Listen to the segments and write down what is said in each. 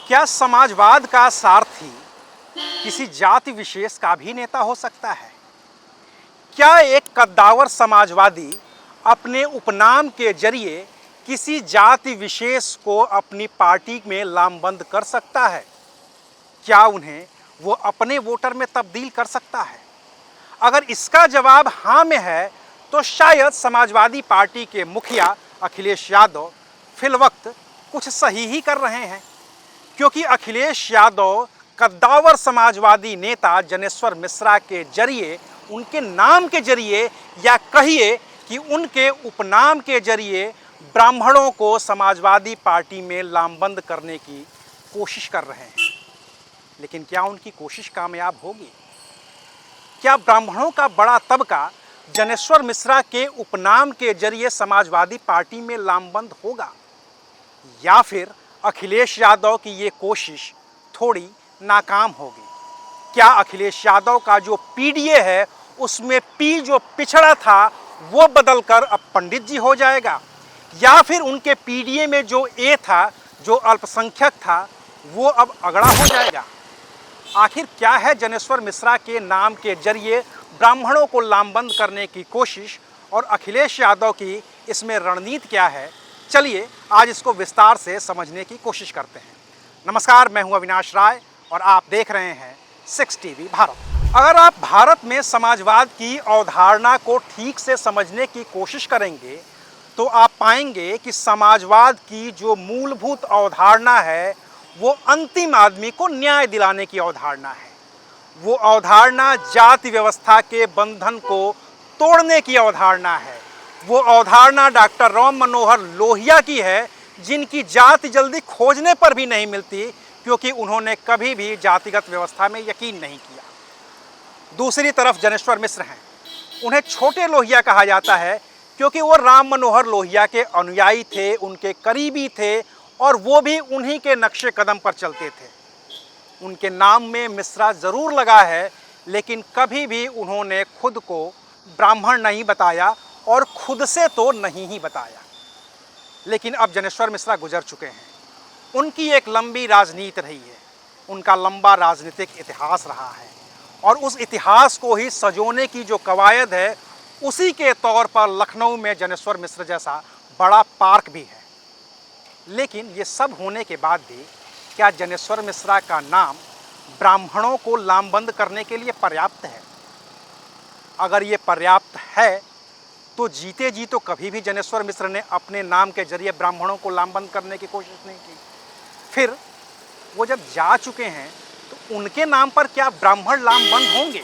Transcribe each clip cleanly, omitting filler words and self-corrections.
क्या समाजवाद का सारथी किसी जाति विशेष का भी नेता हो सकता है? क्या एक कद्दावर समाजवादी अपने उपनाम के जरिए किसी जाति विशेष को अपनी पार्टी में लामबंद कर सकता है? क्या उन्हें वो अपने वोटर में तब्दील कर सकता है? अगर इसका जवाब हाँ में है तो शायद समाजवादी पार्टी के मुखिया अखिलेश यादव फिलवक्त कुछ सही ही कर रहे हैं, क्योंकि अखिलेश यादव कद्दावर समाजवादी नेता जनेश्वर मिश्रा के जरिए, उनके नाम के जरिए या कहिए कि उनके उपनाम के जरिए ब्राह्मणों को समाजवादी पार्टी में लामबंद करने की कोशिश कर रहे हैं। लेकिन क्या उनकी कोशिश कामयाब होगी? क्या ब्राह्मणों का बड़ा तबका जनेश्वर मिश्रा के उपनाम के जरिए समाजवादी पार्टी में लामबंद होगा, या फिर अखिलेश यादव की ये कोशिश थोड़ी नाकाम होगी? क्या अखिलेश यादव का जो पीडीए है उसमें पी जो पिछड़ा था वो बदलकर अब पंडित जी हो जाएगा, या फिर उनके पीडीए में जो ए था, जो अल्पसंख्यक था, वो अब अगड़ा हो जाएगा? आखिर क्या है जनेश्वर मिश्रा के नाम के जरिए ब्राह्मणों को लामबंद करने की कोशिश, और अखिलेश यादव की इसमें रणनीति क्या है? चलिए आज इसको विस्तार से समझने की कोशिश करते हैं। नमस्कार, मैं हूं अविनाश राय और आप देख रहे हैं 6 टीवी भारत। अगर आप भारत में समाजवाद की अवधारणा को ठीक से समझने की कोशिश करेंगे तो आप पाएंगे कि समाजवाद की जो मूलभूत अवधारणा है वो अंतिम आदमी को न्याय दिलाने की अवधारणा है। वो अवधारणा जाति व्यवस्था के बंधन को तोड़ने की अवधारणा है। वो अवधारणा डॉक्टर राम मनोहर लोहिया की है, जिनकी जाति जल्दी खोजने पर भी नहीं मिलती, क्योंकि उन्होंने कभी भी जातिगत व्यवस्था में यकीन नहीं किया। दूसरी तरफ जनेश्वर मिश्र हैं। उन्हें छोटे लोहिया कहा जाता है क्योंकि वो राम मनोहर लोहिया के अनुयायी थे, उनके करीबी थे, और वो भी उन्हीं के नक्शे कदम पर चलते थे। उनके नाम में मिश्रा ज़रूर लगा है, लेकिन कभी भी उन्होंने खुद को ब्राह्मण नहीं बताया और खुद से तो नहीं ही बताया। लेकिन अब जनेश्वर मिश्रा गुजर चुके हैं। उनकी एक लंबी राजनीति रही है, उनका लंबा राजनीतिक इतिहास रहा है, और उस इतिहास को ही सजोने की जो कवायद है, उसी के तौर पर लखनऊ में जनेश्वर मिश्र जैसा बड़ा पार्क भी है। लेकिन ये सब होने के बाद भी क्या जनेश्वर मिश्रा का नाम ब्राह्मणों को लामबंद करने के लिए पर्याप्त है? अगर ये पर्याप्त है तो जीते जी तो कभी भी जनेश्वर मिश्र ने अपने नाम के जरिए ब्राह्मणों को लामबंद करने की कोशिश नहीं की। फिर वो जब जा चुके हैं तो उनके नाम पर क्या ब्राह्मण लामबंद होंगे?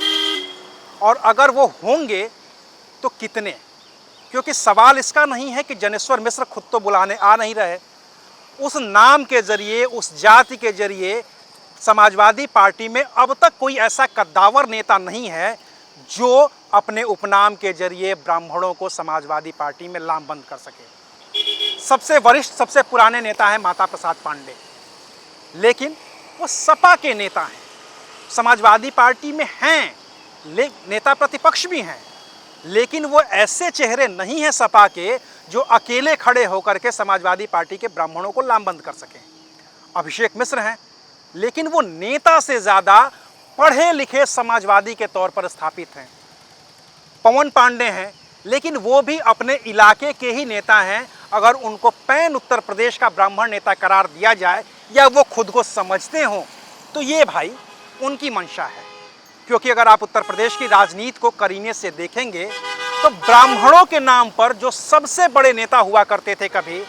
और अगर वो होंगे तो कितने? क्योंकि सवाल इसका नहीं है कि जनेश्वर मिश्र खुद तो बुलाने आ नहीं रहे। उस नाम के जरिए, उस जाति के जरिए समाजवादी पार्टी में अब तक कोई ऐसा कद्दावर नेता नहीं है जो अपने उपनाम के जरिए ब्राह्मणों को समाजवादी पार्टी में लामबंद कर सके। सबसे वरिष्ठ, सबसे पुराने नेता हैं माता प्रसाद पांडे, लेकिन वो सपा के नेता हैं, समाजवादी पार्टी में हैं, नेता प्रतिपक्ष भी हैं, लेकिन वो ऐसे चेहरे नहीं हैं सपा के जो अकेले खड़े होकर के समाजवादी पार्टी के ब्राह्मणों को लामबंद कर सकें। अभिषेक मिश्र हैं, लेकिन वो नेता से ज़्यादा पढ़े लिखे समाजवादी के तौर पर स्थापित हैं। पवन पांडे हैं, लेकिन वो भी अपने इलाके के ही नेता हैं। अगर उनको पैन उत्तर प्रदेश का ब्राह्मण नेता करार दिया जाए या वो खुद को समझते हों तो ये भाई उनकी मंशा है। क्योंकि अगर आप उत्तर प्रदेश की राजनीति को करीने से देखेंगे तो ब्राह्मणों के नाम पर जो सबसे बड़े नेता हुआ करते थे कभी,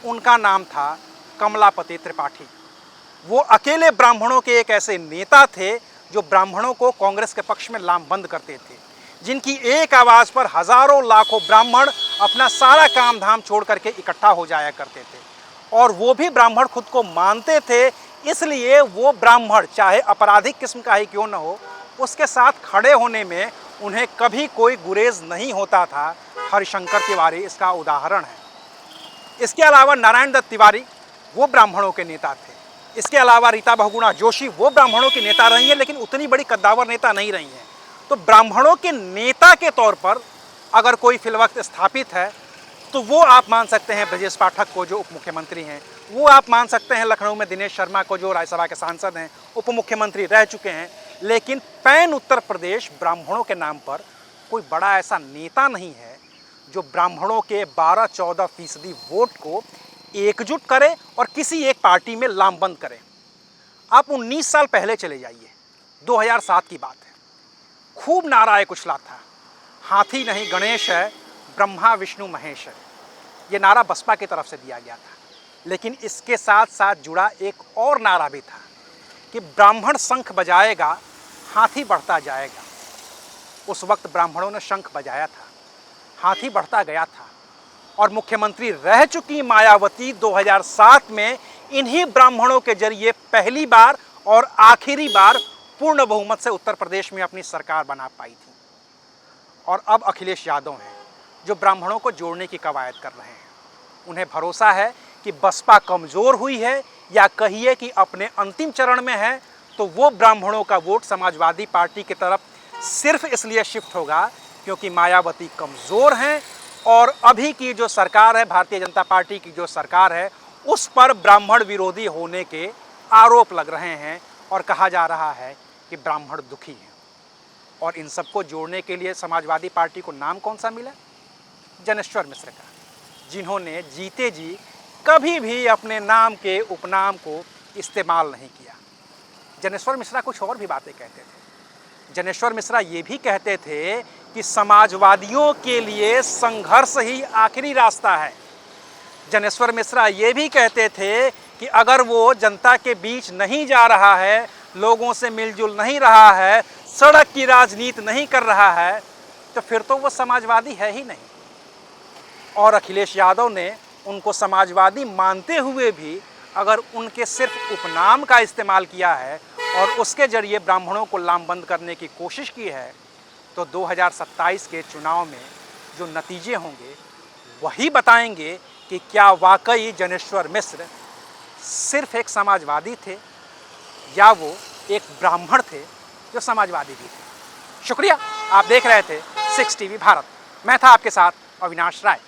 उनका नाम था कमलापति त्रिपाठी। वो अकेले ब्राह्मणों के एक ऐसे नेता थे जो ब्राह्मणों को कांग्रेस के पक्ष में लामबंद करते थे, जिनकी एक आवाज़ पर हजारों लाखों ब्राह्मण अपना सारा काम धाम छोड़ करके इकट्ठा हो जाया करते थे। और वो भी ब्राह्मण खुद को मानते थे, इसलिए वो ब्राह्मण चाहे आपराधिक किस्म का ही क्यों न हो, उसके साथ खड़े होने में उन्हें कभी कोई गुरेज नहीं होता था। हरिशंकर तिवारी इसका उदाहरण है। इसके अलावा नारायण दत्त तिवारी वो ब्राह्मणों के नेता थे। इसके अलावा रीता बहुगुणा जोशी वो ब्राह्मणों की नेता रही हैं, लेकिन उतनी बड़ी कद्दावर नेता नहीं रही हैं। तो ब्राह्मणों के नेता के तौर पर अगर कोई फिलवक्त स्थापित है तो वो आप मान सकते हैं ब्रजेश पाठक को, जो उप मुख्यमंत्री हैं, वो आप मान सकते हैं लखनऊ में दिनेश शर्मा को, जो राज्यसभा के सांसद हैं, उप मुख्यमंत्री रह चुके हैं। लेकिन पैन उत्तर प्रदेश ब्राह्मणों के नाम पर कोई बड़ा ऐसा नेता नहीं है जो ब्राह्मणों के 12-14% वोट को एकजुट करे और किसी एक पार्टी में लामबंद करे। आप 19 साल पहले चले जाइए, 2007 की बात है। खूब नारा एक उछला था, हाथी नहीं गणेश है, ब्रह्मा विष्णु महेश है। ये नारा बसपा की तरफ से दिया गया था। लेकिन इसके साथ साथ जुड़ा एक और नारा भी था कि ब्राह्मण शंख बजाएगा, हाथी बढ़ता जाएगा। उस वक्त ब्राह्मणों ने शंख बजाया था, हाथी बढ़ता गया था और मुख्यमंत्री रह चुकी मायावती 2007 में इन्हीं ब्राह्मणों के जरिए पहली बार और आखिरी बार पूर्ण बहुमत से उत्तर प्रदेश में अपनी सरकार बना पाई थी। और अब अखिलेश यादव हैं जो ब्राह्मणों को जोड़ने की कवायद कर रहे हैं। उन्हें भरोसा है कि बसपा कमज़ोर हुई है या कहिए कि अपने अंतिम चरण में है, तो वो ब्राह्मणों का वोट समाजवादी पार्टी की तरफ सिर्फ इसलिए शिफ्ट होगा क्योंकि मायावती कमज़ोर हैं और अभी की जो सरकार है, भारतीय जनता पार्टी की जो सरकार है, उस पर ब्राह्मण विरोधी होने के आरोप लग रहे हैं और कहा जा रहा है कि ब्राह्मण दुखी हैं। और इन सबको जोड़ने के लिए समाजवादी पार्टी को नाम कौन सा मिला? जनेश्वर मिश्र का, जिन्होंने जीते जी कभी भी अपने नाम के उपनाम को इस्तेमाल नहीं किया। जनेश्वर मिश्रा कुछ और भी बातें कहते थे। जनेश्वर मिश्रा ये भी कहते थे कि समाजवादियों के लिए संघर्ष ही आखिरी रास्ता है। जनेश्वर मिश्रा ये भी कहते थे कि अगर वो जनता के बीच नहीं जा रहा है, लोगों से मिलजुल नहीं रहा है, सड़क की राजनीति नहीं कर रहा है, तो फिर तो वो समाजवादी है ही नहीं। और अखिलेश यादव ने उनको समाजवादी मानते हुए भी अगर उनके सिर्फ उपनाम का इस्तेमाल किया है और उसके जरिए ब्राह्मणों को लामबंद करने की कोशिश की है, तो 2027 के चुनाव में जो नतीजे होंगे वही बताएंगे कि क्या वाकई जनेश्वर मिश्र सिर्फ एक समाजवादी थे या वो एक ब्राह्मण थे जो समाजवादी भी थे। शुक्रिया, आप देख रहे थे 6 टीवी भारत। मैं था आपके साथ अविनाश राय।